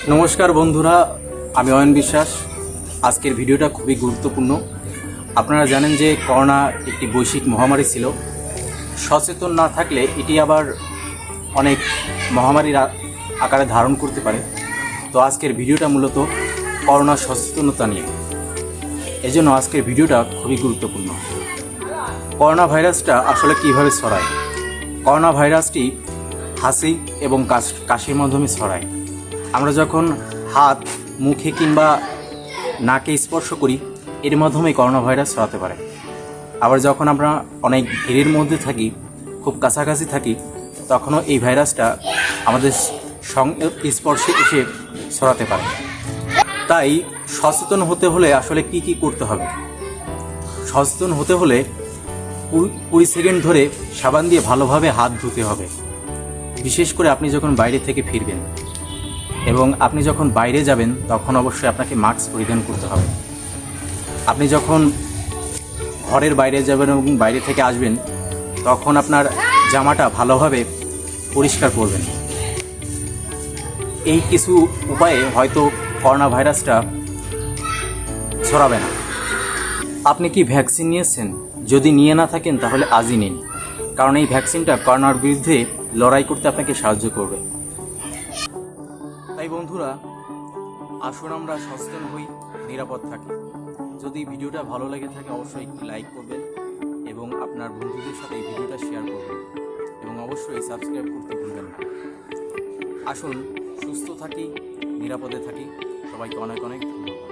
নমস্কার বন্ধুরা, আমি অয়ন বিশ্বাস। আজকের ভিডিওটা খুবই গুরুত্বপূর্ণ। আপনারা জানেন যে করোনা একটি বৈশ্বিক মহামারী ছিল। সচেতন না থাকলে এটি আবার অনেক মহামারীর আকারে ধারণ করতে পারে। তো আজকের ভিডিওটা মূলত করোনা সচেতনতা নিয়ে। এজন্য আজকের ভিডিওটা খুবই গুরুত্বপূর্ণ। করোনা ভাইরাসটা আসলে কীভাবে ছড়ায়? করোনা ভাইরাসটি হাসি এবং কাশির মাধ্যমে ছড়ায়। আমরা যখন হাত, মুখে কিংবা নাকে স্পর্শ করি, এর মাধ্যমে করোনা ভাইরাস ছড়াতে পারে। আবার যখন আমরা অনেক ভিড়ের মধ্যে থাকি, খুব কাছাকাছি থাকি, তখনও এই ভাইরাসটা আমাদের স্পর্শে এসে ছড়াতে পারে। তাই সচেতন হতে হলে আসলে কি করতে হবে? সচেতন হতে হলে 20 সেকেন্ড ধরে সাবান দিয়ে ভালোভাবে হাত ধুতে হবে। বিশেষ করে আপনি যখন বাইরে থেকে ফিরবেন এবং আপনি যখন বাইরে যাবেন, তখন অবশ্যই আপনাকে মাস্ক পরিধান করতে হবে। আপনি যখন ঘরের বাইরে যাবেন এবং বাইরে থেকে আসবেন, তখন আপনার জামাটা ভালোভাবে পরিষ্কার করবেন। এই কিছু উপায়ে হয়তো করোনা ভাইরাসটা ছড়াবে না। আপনি কি ভ্যাকসিন নিয়েছেন? যদি নিয়ে না থাকেন তাহলে আজই নিন, কারণ এই ভ্যাকসিনটা করোনার বিরুদ্ধে লড়াই করতে আপনাকে সাহায্য করবে। তাই বন্ধুরা, আসুন আমরা সচেতন হই, নিরাপদ থাকি। যদি ভিডিওটা ভালো লেগে থাকে অবশ্যই একটি লাইক করবেন এবং আপনার বন্ধুদের সাথে এই ভিডিওটা শেয়ার করবেন এবং অবশ্যই সাবস্ক্রাইব করতে ভুলবেন না। আসুন সুস্থ থাকি, নিরাপদে থাকি। সবাইকে অনেক অনেক ধন্যবাদ।